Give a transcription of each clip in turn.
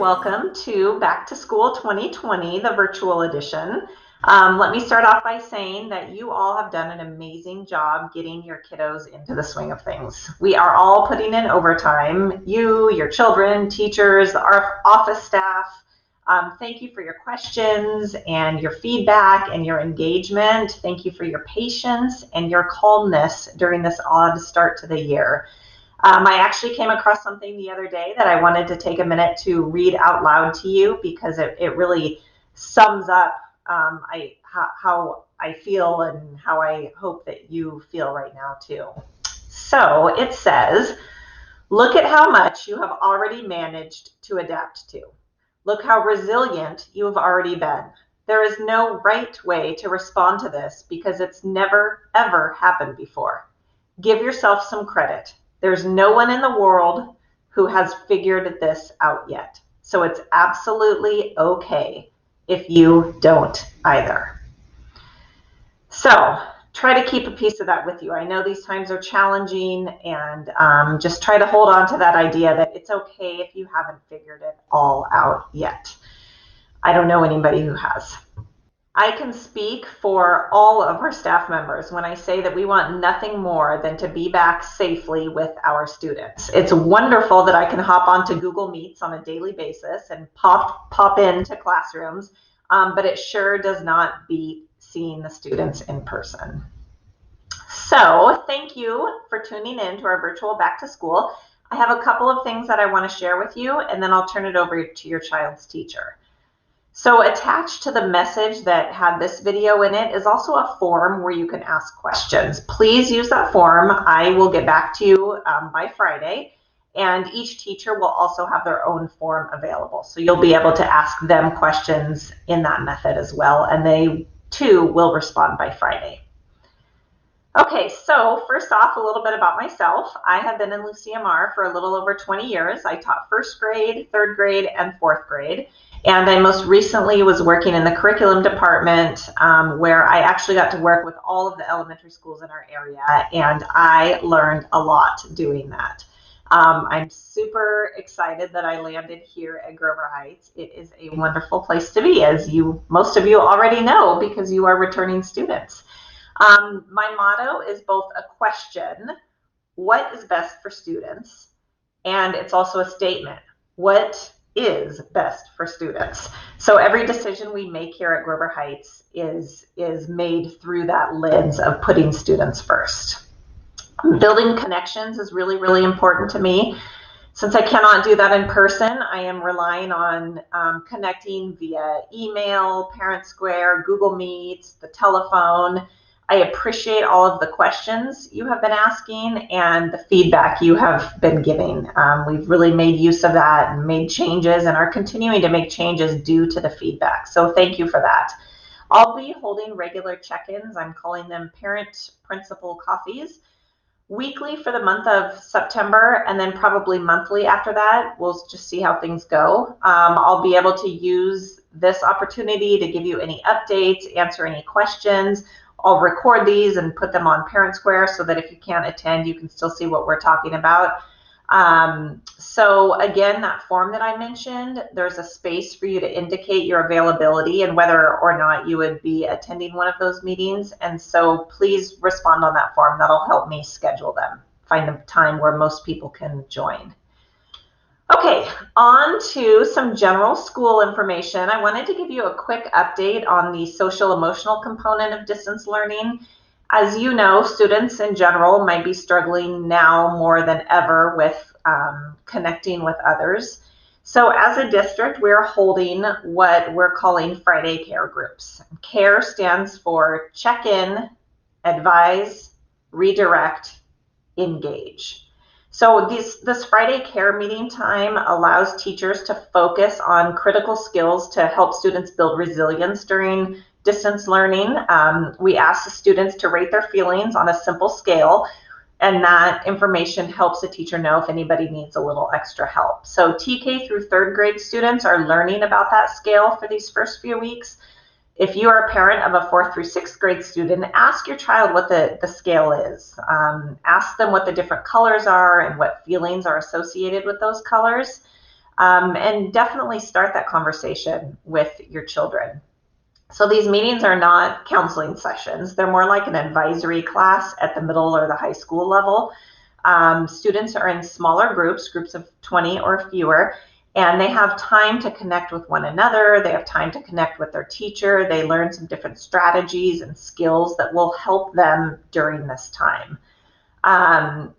welcome to Back to School 2020, the virtual edition. Let me start off by saying that you all have done an amazing job getting your kiddos into the swing of things. We are all putting in overtime. You, your children, teachers, our office staff. Thank you for your questions and your feedback and your engagement. Thank you for your patience and your calmness during this odd start to the year. I actually came across something the other day that I wanted to take a minute to read out loud to you because it really sums up how I feel and how I hope that you feel right now too. So it says, look at how much you have already managed to adapt to. Look how resilient you have already been. There is no right way to respond to this because it's never, ever happened before. Give yourself some credit. There's no one in the world who has figured this out yet. So it's absolutely okay if you don't either. So try to keep a piece of that with you. I know these times are challenging, and just try to hold on to that idea that it's okay if you haven't figured it all out yet. I don't know anybody who has. I can speak for all of our staff members when I say that we want nothing more than to be back safely with our students. It's wonderful that I can hop onto Google Meets on a daily basis and pop into classrooms, but it sure does not beat seeing the students in person. So thank you for tuning in to our virtual Back to School. I have a couple of things that I want to share with you, and then I'll turn it over to your child's teacher. So attached to the message that had this video in it is also a form where you can ask questions. Please use that form. I will get back to you by Friday, and each teacher will also have their own form available. So you'll be able to ask them questions in that method as well, and they too will respond by Friday. Okay, so first off, a little bit about myself. I have been in LuCMR for a little over 20 years. I taught first grade, third grade, and fourth grade. And I most recently was working in the curriculum department where I actually got to work with all of the elementary schools in our area, and I learned a lot doing that. I'm super excited that I landed here at Grover Heights. It is a wonderful place to be, as most of you already know because you are returning students. My motto is both a question, what is best for students? And it's also a statement, what is best for students? So every decision we make here at Grover Heights is made through that lens of putting students first. Building connections is really, really important to me. Since I cannot do that in person, I am relying on connecting via email, Parent Square, Google Meets, the telephone. I appreciate all of the questions you have been asking and the feedback you have been giving. We've really made use of that and made changes and are continuing to make changes due to the feedback. So thank you for that. I'll be holding regular check-ins. I'm calling them parent principal coffees. Weekly for the month of September, and then probably monthly after that. We'll just see how things go. I'll be able to use this opportunity to give you any updates, answer any questions. I'll record these and put them on Parent Square so that if you can't attend, you can still see what we're talking about. So again, that form that I mentioned, there's a space for you to indicate your availability and whether or not you would be attending one of those meetings. And so please respond on that form. That'll help me schedule them, find a time where most people can join. Okay, on to some general school information. I wanted to give you a quick update on the social emotional component of distance learning. As you know, students in general might be struggling now more than ever with connecting with others. So as a district, we're holding what we're calling Friday Care groups. CARE stands for check-in, advise, redirect, engage. So this Friday Care meeting time allows teachers to focus on critical skills to help students build resilience during distance learning. We ask the students to rate their feelings on a simple scale, and that information helps the teacher know if anybody needs a little extra help. So TK through third grade students are learning about that scale for these first few weeks. If you are a parent of a 4th through 6th grade student, ask your child what the scale is. Ask them what the different colors are and what feelings are associated with those colors. and definitely start that conversation with your children. So these meetings are not counseling sessions. They're more like an advisory class at the middle or the high school level. Students are in smaller groups of 20 or fewer, and they have time to connect with one another. They have time to connect with their teacher. They learn some different strategies and skills that will help them during this time.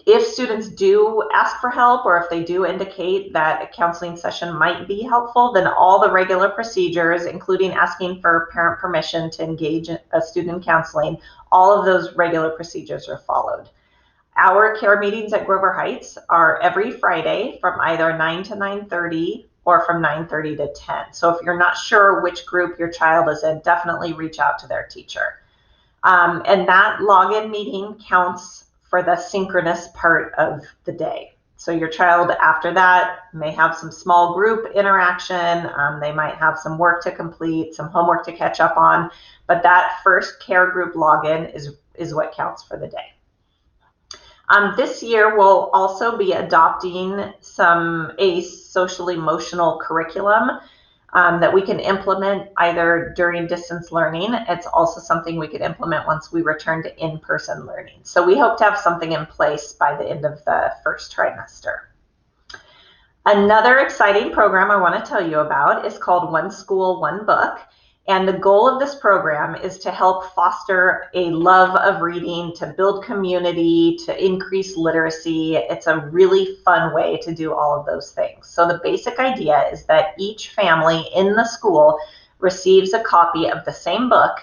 If students do ask for help, or if they do indicate that a counseling session might be helpful, then all the regular procedures, including asking for parent permission to engage a student in counseling, all of those regular procedures are followed. Our care meetings at Grover Heights are every Friday from either 9 to 9:30 or from 9:30 to 10. So if you're not sure which group your child is in, definitely reach out to their teacher. And that login meeting counts for the synchronous part of the day. So your child after that may have some small group interaction. They might have some work to complete, some homework to catch up on, but that first care group login is what counts for the day. This year we'll also be adopting a social emotional curriculum that we can implement either during distance learning. It's also something we could implement once we return to in-person learning. So we hope to have something in place by the end of the first trimester. Another exciting program I want to tell you about is called One School, One Book. And the goal of this program is to help foster a love of reading, to build community, to increase literacy. It's a really fun way to do all of those things. So the basic idea is that each family in the school receives a copy of the same book,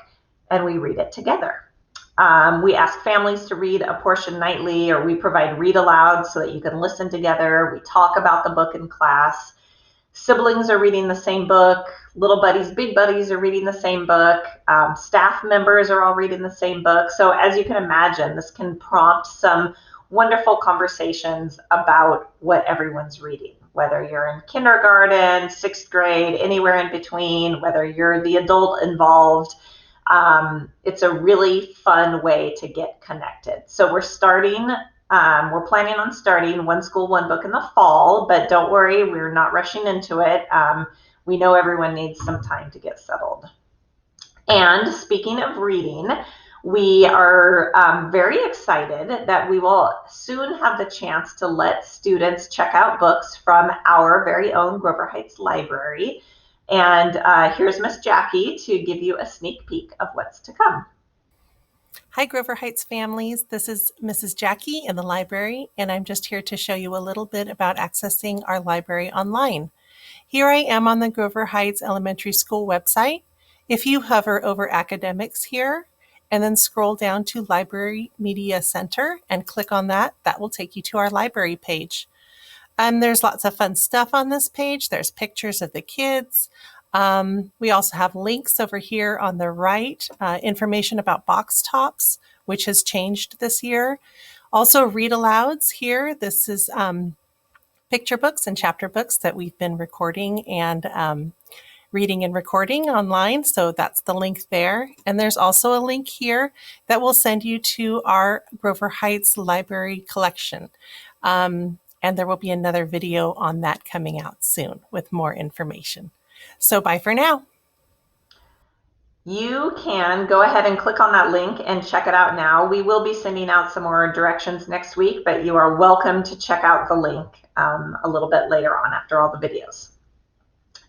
and we read it together. We ask families to read a portion nightly, or we provide read aloud so that you can listen together. We talk about the book in class. Siblings are reading the same book. Little buddies, big buddies are reading the same book. Staff members are all reading the same book. So as you can imagine, this can prompt some wonderful conversations about what everyone's reading, whether you're in kindergarten, 6th grade, anywhere in between, whether you're the adult involved. It's a really fun way to get connected. So we're planning on starting One School, One Book in the fall, but don't worry, we're not rushing into it. We know everyone needs some time to get settled. And speaking of reading, we are very excited that we will soon have the chance to let students check out books from our very own Grover Heights Library. And here's Miss Jackie to give you a sneak peek of what's to come. Hi, Grover Heights families. This is Mrs. Jackie in the library, and I'm just here to show you a little bit about accessing our library online. Here I am on the Grover Heights Elementary School website. If you hover over Academics here and then scroll down to Library Media Center and click on that, that will take you to our library page. There's lots of fun stuff on this page. There's pictures of the kids. We also have links over here on the right, information about box tops, which has changed this year. Also read alouds here. This is picture books and chapter books that we've been recording and reading and recording online. So that's the link there. And there's also a link here that will send you to our Grover Heights Library collection. And there will be another video on that coming out soon with more information. So bye for now. You can go ahead and click on that link and check it out now. We will be sending out some more directions next week, but you are welcome to check out the link a little bit later on after all the videos.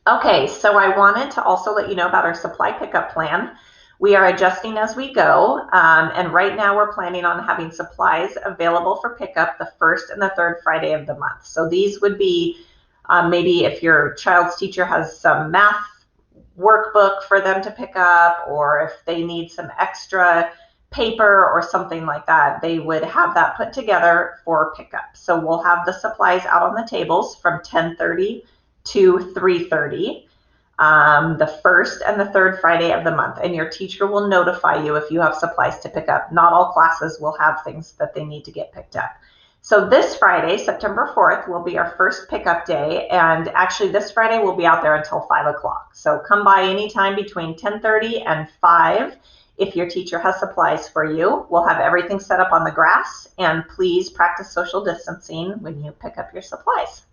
Okay, so I wanted to also let you know about our supply pickup plan. We are adjusting as we go, and right now we're planning on having supplies available for pickup the first and the third Friday of the month. So these would be maybe if your child's teacher has some math workbook for them to pick up, or if they need some extra paper or something like that, they would have that put together for pickup. So we'll have the supplies out on the tables from 10:30 to 3:30. The first and the third Friday of the month, and your teacher will notify you if you have supplies to pick up. Not all classes will have things that they need to get picked up. So this Friday, September 4th, will be our first pickup day, and actually this Friday we'll be out there until 5 o'clock. So come by anytime between 10:30 and 5 if your teacher has supplies for you. We'll have everything set up on the grass, and please practice social distancing when you pick up your supplies.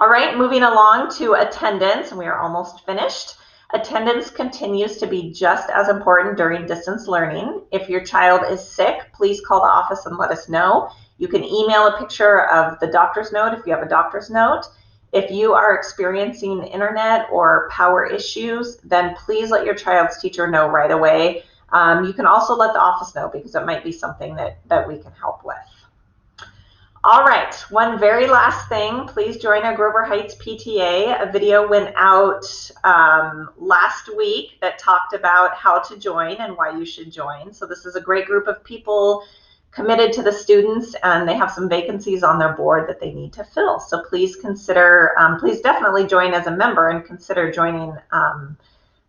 All right, moving along to attendance, and we are almost finished. Attendance continues to be just as important during distance learning. If your child is sick, please call the office and let us know. You can email a picture of the doctor's note if you have a doctor's note. If you are experiencing internet or power issues, then please let your child's teacher know right away. You can also let the office know because it might be something that we can help with. All right, one very last thing, please join our Grover Heights PTA. A video went out last week that talked about how to join and why you should join. So this is a great group of people committed to the students, and they have some vacancies on their board that they need to fill. So please consider, please definitely join as a member and consider joining,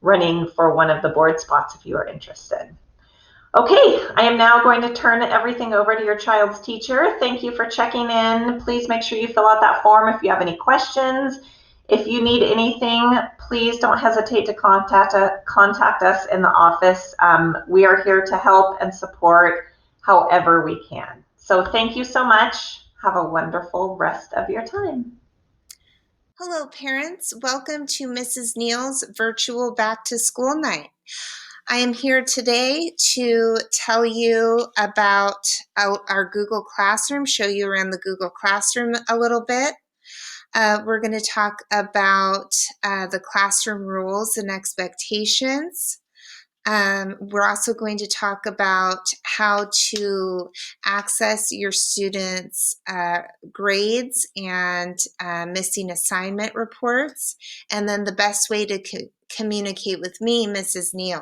running for one of the board spots if you are interested. Okay, I am now going to turn everything over to your child's teacher. Thank you for checking in. Please make sure you fill out that form if you have any questions. If you need anything, please don't hesitate to contact us in the office. We are here to help and support however we can. So thank you so much. Have a wonderful rest of your time. Hello, parents. Welcome to Mrs. Neal's virtual back to school night. I am here today to tell you about our Google Classroom, show you around the Google Classroom a little bit. We're going to talk about the classroom rules and expectations. We're also going to talk about how to access your students' grades and missing assignment reports, and then the best way to communicate with me, Mrs. Neal.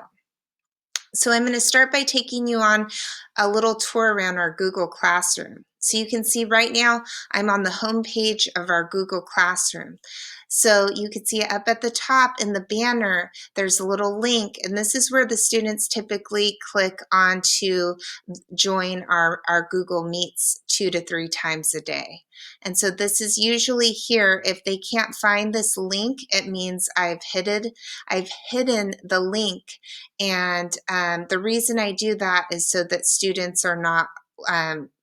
So I'm going to start by taking you on a little tour around our Google Classroom. So you can see right now I'm on the home page of our Google Classroom. So you can see up at the top in the banner, there's a little link, and this is where the students typically click on to join our Google Meets 2 to 3 times a day. And so this is usually here. If they can't find this link, it means I've hidden the link. And the reason I do that is so that students are not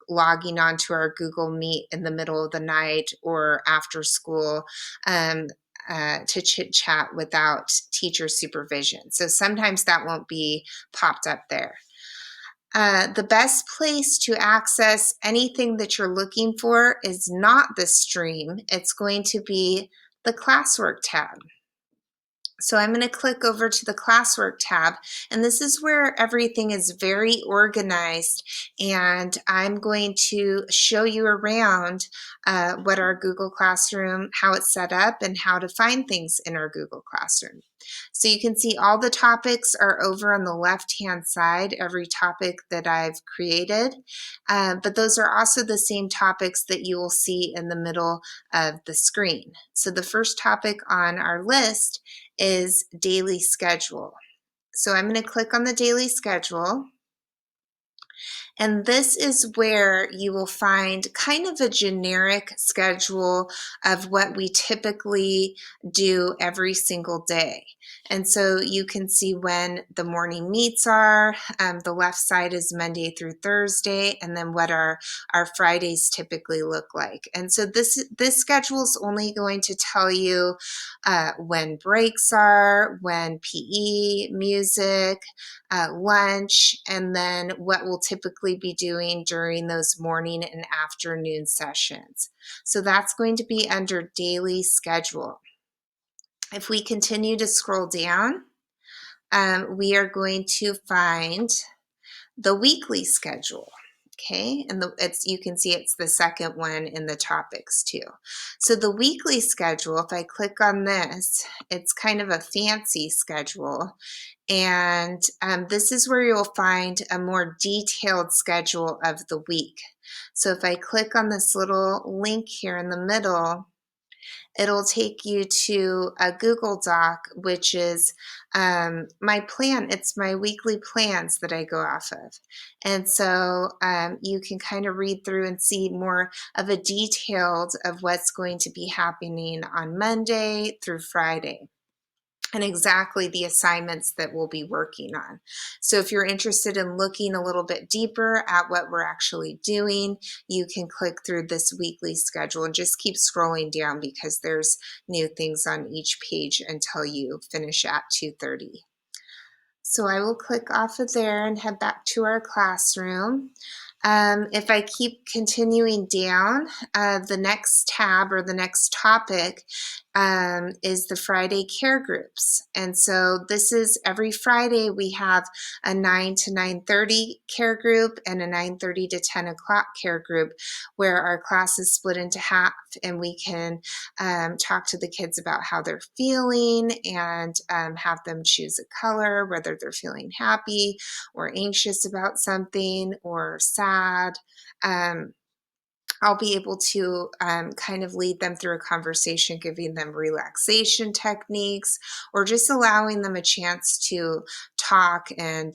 logging onto our Google Meet in the middle of the night or after school to chit chat without teacher supervision. So sometimes that won't be popped up there. The best place to access anything that you're looking for is not the stream. It's going to be the classwork tab. So I'm going to click over to the classwork tab, and this is where everything is very organized, and I'm going to show you around what our Google Classroom, how it's set up, and how to find things in our Google Classroom. So you can see all the topics are over on the left-hand side, every topic that I've created, but those are also the same topics that you will see in the middle of the screen. So the first topic on our list is daily schedule. So I'm going to click on the daily schedule. And this is where you will find kind of a generic schedule of what we typically do every single day. And so you can see when the morning meets are. The left side is Monday through Thursday, and then what our Fridays typically look like. And so this schedule is only going to tell you when breaks are, when PE, music, lunch, and then what we'll typically be doing during those morning and afternoon sessions. So that's going to be under daily schedule. If we continue to scroll down, we are going to find the weekly schedule. Okay, and you can see it's the second one in the topics too. So the weekly schedule, if I click on this, it's kind of a fancy schedule. And this is where you'll find a more detailed schedule of the week. So if I click on this little link here in the middle, it'll take you to a Google Doc, which is my plan. It's my weekly plans that I go off of. And so you can kind of read through and see more of a detailed of what's going to be happening on Monday through Friday. and exactly the assignments that we'll be working on. So if you're interested in looking a little bit deeper at what we're actually doing, you can click through this weekly schedule and just keep scrolling down because there's new things on each page until you finish at 2:30. So I will click off of there and head back to our classroom. If I keep continuing down, the next tab or the next topic is the Friday care groups. And so this is every Friday we have a 9 to 9:30 care group and a 9:30 to 10 o'clock care group where our class is split into half and we can talk to the kids about how they're feeling and have them choose a color, whether they're feeling happy or anxious about something or sad. I'll be able to kind of lead them through a conversation, giving them relaxation techniques, or just allowing them a chance to talk and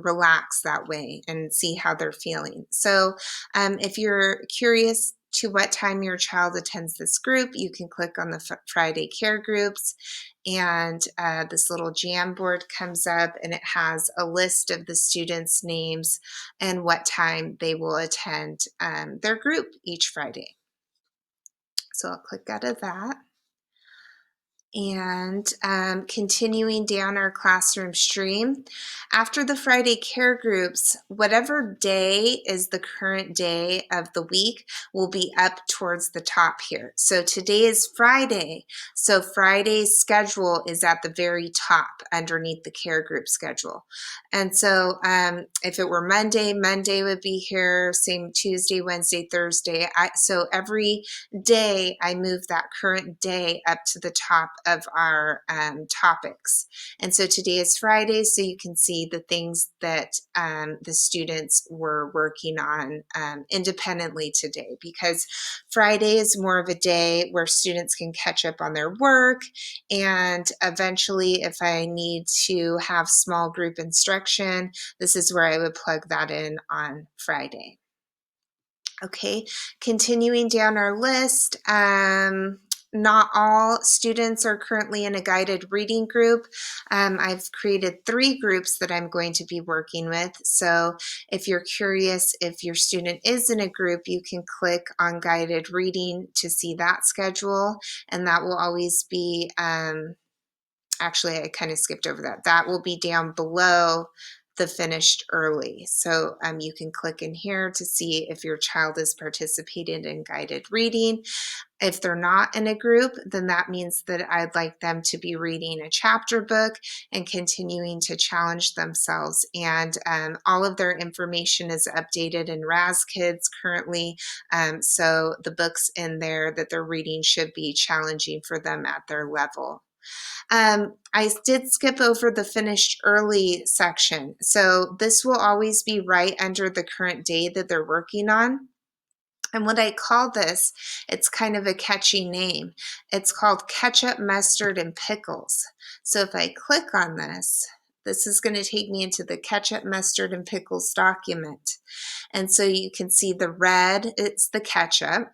relax that way and see how they're feeling. So if you're curious to what time your child attends this group, you can click on the Friday care groups, and this little Jamboard comes up and it has a list of the students' names and what time they will attend their group each Friday. So I'll click out of that. And continuing down our classroom stream, after the Friday care groups, whatever day is the current day of the week will be up towards the top here. So today is Friday, so Friday's schedule is at the very top underneath the care group schedule. And so if it were Monday, Monday would be here, same Tuesday, Wednesday, Thursday. So every day I move that current day up to the top of our topics. And so today is Friday, so you can see the things that the students were working on independently today, because Friday is more of a day where students can catch up on their work, and eventually if I need to have small group instruction, this is where I would plug that in on Friday. Okay, continuing down our list, not all students are currently in a guided reading group. I've created 3 groups that I'm going to be working with. So if you're curious if your student is in a group, you can click on guided reading to see that schedule, and that will always be, actually I kind of skipped over that. That will be down below the finished early. So you can click in here to see if your child is participating in guided reading. If they're not in a group, then that means that I'd like them to be reading a chapter book and continuing to challenge themselves. And all of their information is updated in Raz Kids currently. So the books in there that they're reading should be challenging for them at their level. I did skip over the finished early section. So this will always be right under the current day that they're working on. And what I call this, it's kind of a catchy name. It's called Ketchup, Mustard, and Pickles. So if I click on this, this is going to take me into the Ketchup, Mustard, and Pickles document. And so you can see the red, it's the ketchup,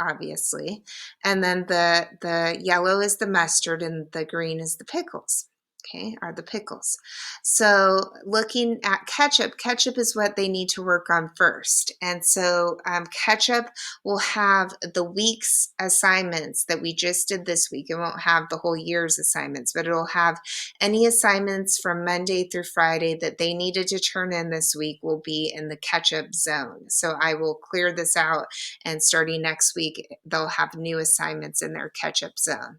obviously, and then the yellow is the mustard and the green is the pickles. Okay, are the pickles. So looking at ketchup, ketchup is what they need to work on first. And so ketchup will have the week's assignments that we just did this week. It won't have the whole year's assignments, but it'll have any assignments from Monday through Friday that they needed to turn in this week will be in the ketchup zone. So I will clear this out, and starting next week, they'll have new assignments in their ketchup zone.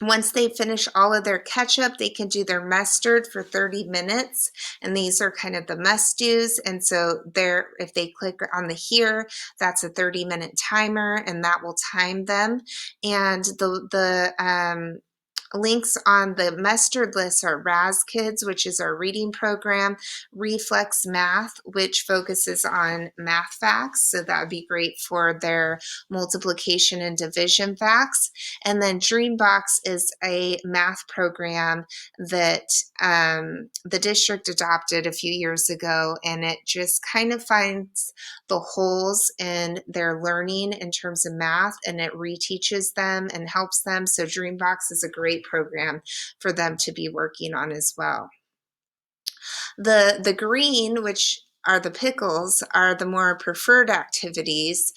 Once they finish all of their ketchup, they can do their mustard for 30 minutes. And these are kind of the must-dos. And so there, if they click on the here, that's a 30-minute timer, and that will time them. And the links on the mustered list are RAS Kids, which is our reading program, Reflex Math, which focuses on math facts, so that would be great for their multiplication and division facts. And then Dreambox is a math program that the district adopted a few years ago, and it just kind of finds the holes in their learning in terms of math, and it reteaches them and helps them. So Dreambox is a great program for them to be working on as well. The green, which are the pickles, are the more preferred activities,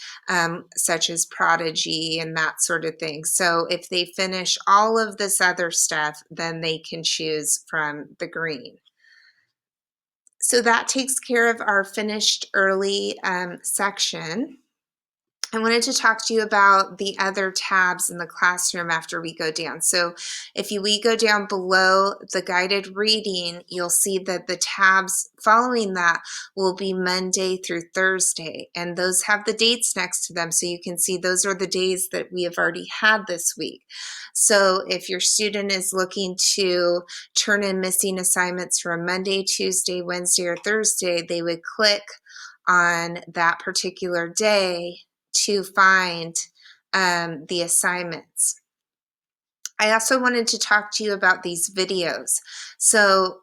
such as Prodigy and that sort of thing. So if they finish all of this other stuff, then they can choose from the green. So that takes care of our finished early section. I wanted to talk to you about the other tabs in the classroom after we go down. So if we go down below the guided reading, you'll see that the tabs following that will be Monday through Thursday, and those have the dates next to them, so you can see those are the days that we have already had this week. So if your student is looking to turn in missing assignments from Monday, Tuesday, Wednesday, or Thursday, they would click on that particular day to find the assignments. I also wanted to talk to you about these videos. So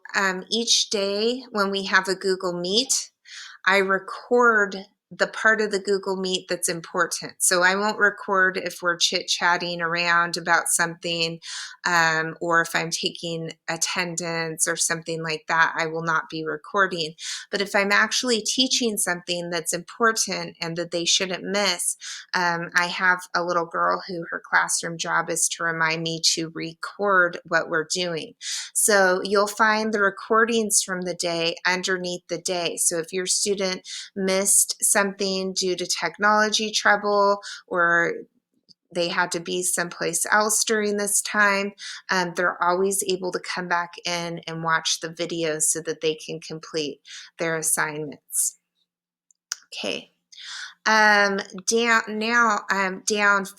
each day when we have a Google Meet, I record the part of the Google Meet that's important. So I won't record if we're chit-chatting around about something, or if I'm taking attendance or something like that, I will not be recording. But if I'm actually teaching something that's important and that they shouldn't miss, I have a little girl who her classroom job is to remind me to record what we're doing. So you'll find the recordings from the day underneath the day. So if your student missed something due to technology trouble, or they had to be someplace else during this time, they're always able to come back in and watch the videos so that they can complete their assignments. Okay. Down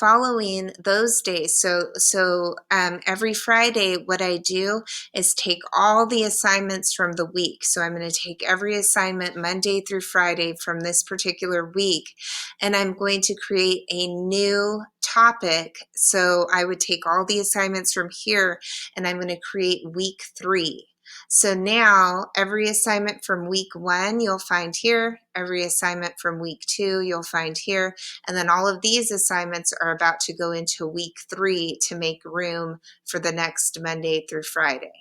following those days. So every Friday, what I do is take all the assignments from the week. So I'm going to take every assignment Monday through Friday from this particular week, and I'm going to create a new topic. So I would take all the assignments from here, and I'm going to create week 3. So now every assignment from week 1 you'll find here, every assignment from week 2 you'll find here, and then all of these assignments are about to go into week 3 to make room for the next Monday through Friday.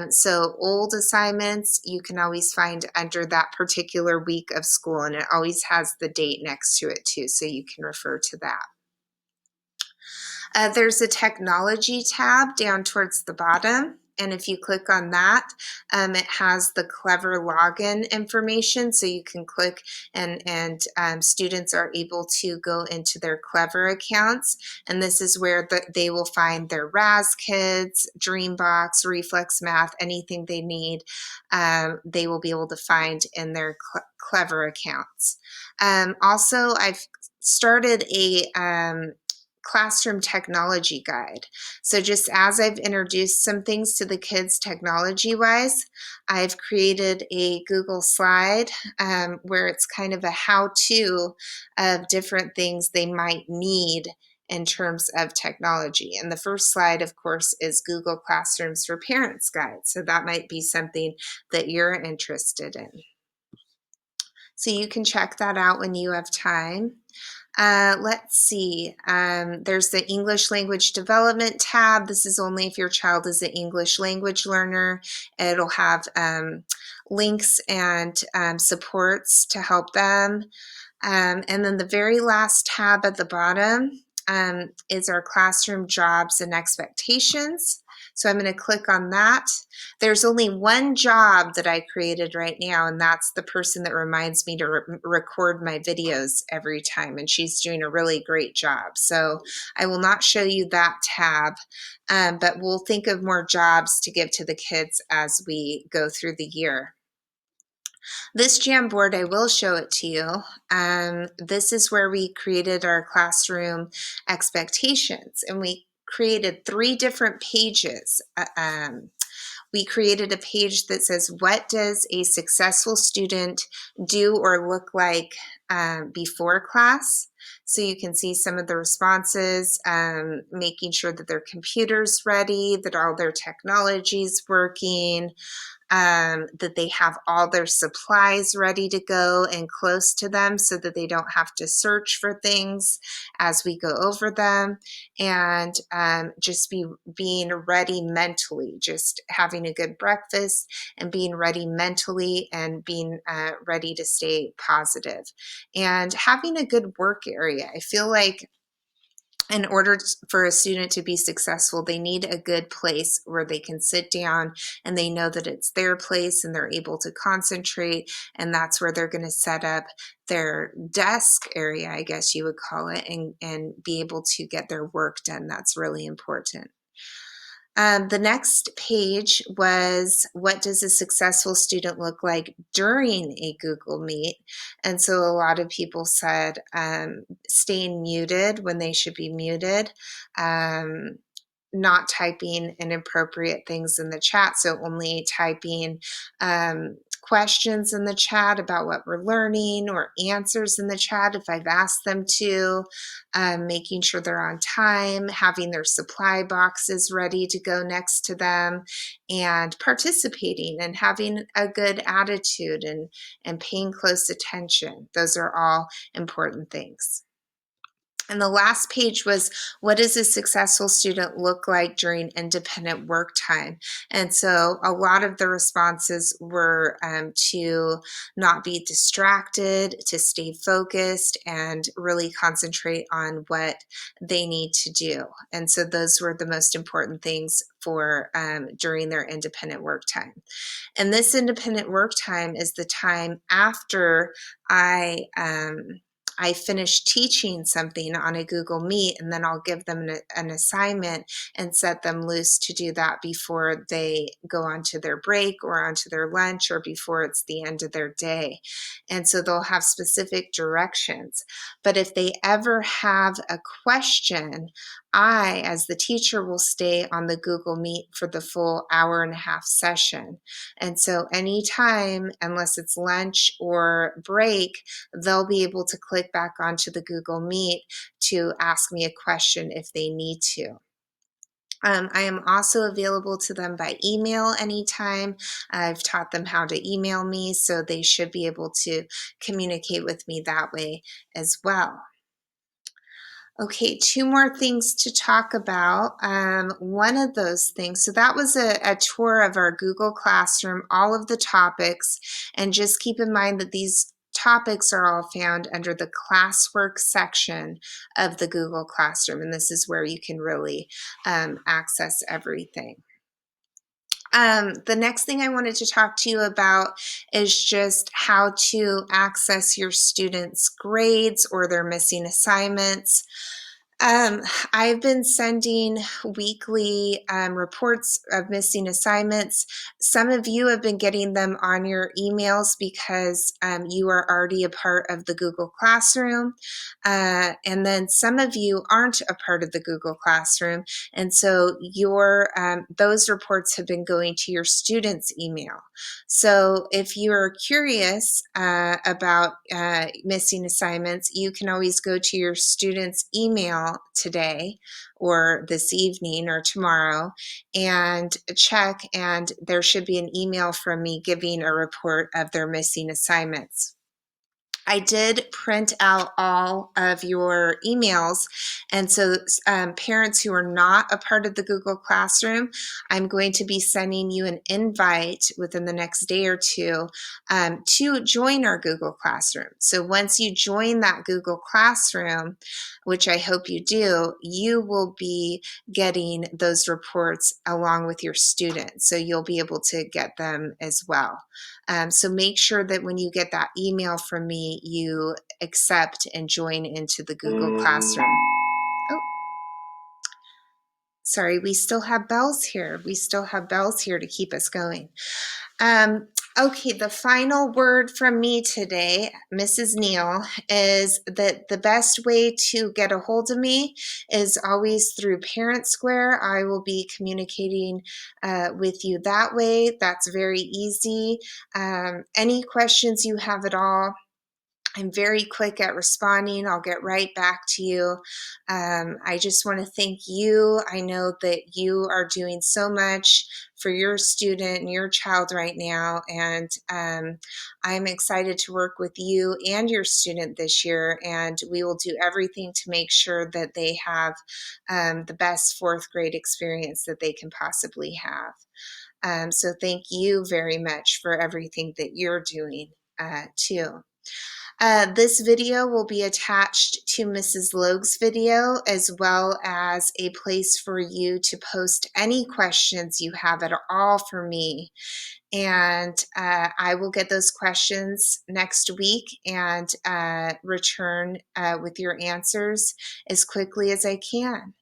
So old assignments you can always find under that particular week of school, and it always has the date next to it too, so you can refer to that. There's a technology tab down towards the bottom, and if you click on that, it has the Clever login information, so you can click and students are able to go into their Clever accounts, and this is where they will find their RAS Kids, Dreambox, Reflex Math, anything they need, they will be able to find in their Clever accounts. Also, I've started a classroom technology guide. So just as I've introduced some things to the kids technology-wise, I've created a Google slide where it's kind of a how-to of different things they might need in terms of technology. And the first slide, of course, is Google Classrooms for Parents Guide. So that might be something that you're interested in. So you can check that out when you have time. Let's see, there's the English Language Development tab. This is only if your child is an English language learner. It'll have links and supports to help them. And then the very last tab at the bottom is our classroom jobs and expectations. So I'm going to click on that. There's only one job that I created right now, and that's the person that reminds me to record my videos every time, and she's doing a really great job. So I will not show you that tab, but we'll think of more jobs to give to the kids as we go through the year. This Jamboard, I will show it to you. This is where we created our classroom expectations, and we created 3 different pages. We created a page that says, what does a successful student do or look like before class? So you can see some of the responses, making sure that their computer's ready, that all their technology's working, that they have all their supplies ready to go and close to them so that they don't have to search for things as we go over them, and just being ready mentally, just having a good breakfast and being ready mentally and being ready to stay positive and having a good work area. I feel like in order for a student to be successful, they need a good place where they can sit down and they know that it's their place and they're able to concentrate, and that's where they're going to set up their desk area, I guess you would call it, and be able to get their work done. That's really important. The next page was, what does a successful student look like during a Google Meet? And so a lot of people said staying muted when they should be muted, not typing inappropriate things in the chat, so only typing questions in the chat about what we're learning or answers in the chat if I've asked them to, making sure they're on time, having their supply boxes ready to go next to them, and participating and having a good attitude and paying close attention. Those are all important things. And the last page was, what does a successful student look like during independent work time? And so a lot of the responses were to not be distracted, to stay focused, and really concentrate on what they need to do. And so those were the most important things for during their independent work time. And this independent work time is the time after I finish teaching something on a Google Meet, and then I'll give them an assignment and set them loose to do that before they go onto their break or onto their lunch or before it's the end of their day. And so they'll have specific directions. But if they ever have a question, I, as the teacher, will stay on the Google Meet for the full hour-and-a-half session. And so anytime, unless it's lunch or break, they'll be able to click back onto the Google Meet to ask me a question if they need to. I am also available to them by email anytime. I've taught them how to email me, so they should be able to communicate with me that way as well. Okay, 2 more things to talk about. One of those things, so that was a tour of our Google Classroom, all of the topics, and just keep in mind that these topics are all found under the classwork section of the Google Classroom, and this is where you can really access everything. The next thing I wanted to talk to you about is just how to access your students' grades or their missing assignments. I've been sending weekly reports of missing assignments. Some of you have been getting them on your emails because you are already a part of the Google Classroom. And then some of you aren't a part of the Google Classroom. And so those reports have been going to your students' email. So if you're curious about missing assignments, you can always go to your students' email today or this evening or tomorrow and check, and there should be an email from me giving a report of their missing assignments. I did print out all of your emails, and so parents who are not a part of the Google Classroom, I'm going to be sending you an invite within the next day or two to join our Google Classroom. So once you join that Google Classroom, which I hope you do, you will be getting those reports along with your students, so you'll be able to get them as well. So make sure that when you get that email from me, you accept and join into the Google Classroom. Oh, sorry, we still have bells here. We still have bells here to keep us going. Okay, the final word from me today, Mrs. Neal, is that the best way to get a hold of me is always through Parent Square. I will be communicating with you that way. That's very easy. Any questions you have at all, I'm very quick at responding. I'll get right back to you. I just want to thank you. I know that you are doing so much for your student and your child right now, and I'm excited to work with you and your student this year, and we will do everything to make sure that they have the best fourth grade experience that they can possibly have. So thank you very much for everything that you're doing too. This video will be attached to Mrs. Logue's video, as well as a place for you to post any questions you have at all for me. And I will get those questions next week and return with your answers as quickly as I can.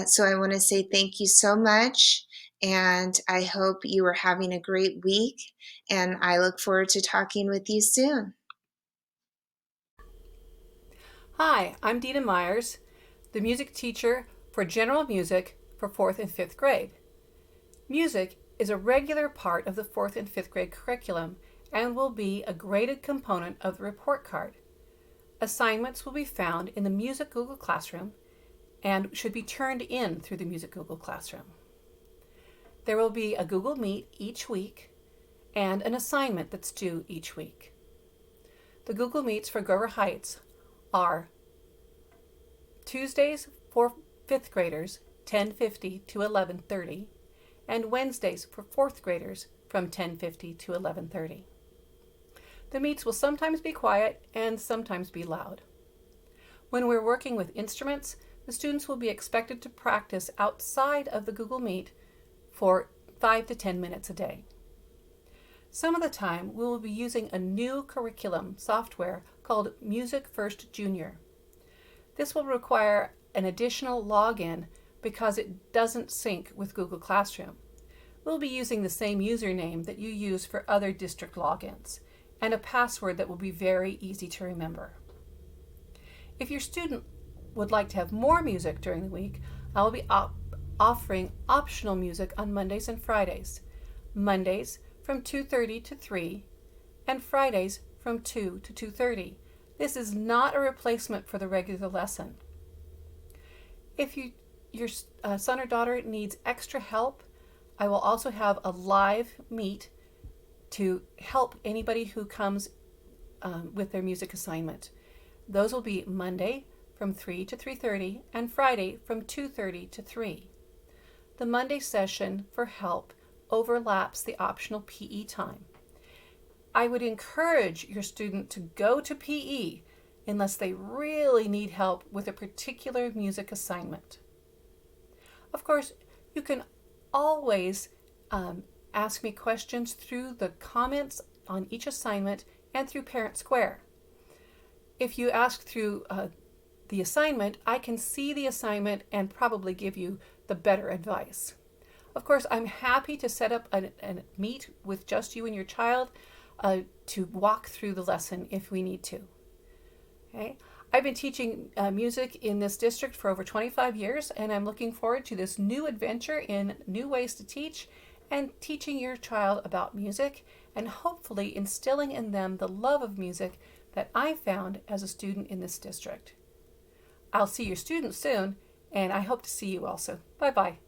So I want to say thank you so much. And I hope you are having a great week. And I look forward to talking with you soon. Hi, I'm Dina Myers, the music teacher for general music for 4th and 5th grade. Music is a regular part of the 4th and 5th grade curriculum and will be a graded component of the report card. Assignments will be found in the Music Google Classroom and should be turned in through the Music Google Classroom. There will be a Google Meet each week and an assignment that's due each week. The Google Meets for Grover Heights are Tuesdays for 5th graders, 10:50 to 11:30, and Wednesdays for 4th graders from 10:50 to 11:30. The meets will sometimes be quiet and sometimes be loud. When we're working with instruments, the students will be expected to practice outside of the Google Meet for 5 to 10 minutes a day. Some of the time, we will be using a new curriculum software called Music First Junior. This will require an additional login because it doesn't sync with Google Classroom. We'll be using the same username that you use for other district logins and a password that will be very easy to remember. If your student would like to have more music during the week, I will be offering optional music on Mondays and Fridays. Mondays from 2:30 to 3 and Fridays from 2 to 2:30. This is not a replacement for the regular lesson. If your son or daughter needs extra help, I will also have a live meet to help anybody who comes with their music assignment. Those will be Monday from 3 to 3:30 and Friday from 2:30 to 3. The Monday session for help overlaps the optional PE time. I would encourage your student to go to PE unless they really need help with a particular music assignment. Of course, you can always ask me questions through the comments on each assignment and through Parent Square. If you ask through the assignment, I can see the assignment and probably give you the better advice. Of course, I'm happy to set up a meet with just you and your child to walk through the lesson if we need to. Okay? I've been teaching music in this district for over 25 years, and I'm looking forward to this new adventure in new ways to teach and teaching your child about music and hopefully instilling in them the love of music that I found as a student in this district. I'll see your students soon, and I hope to see you also. Bye-bye.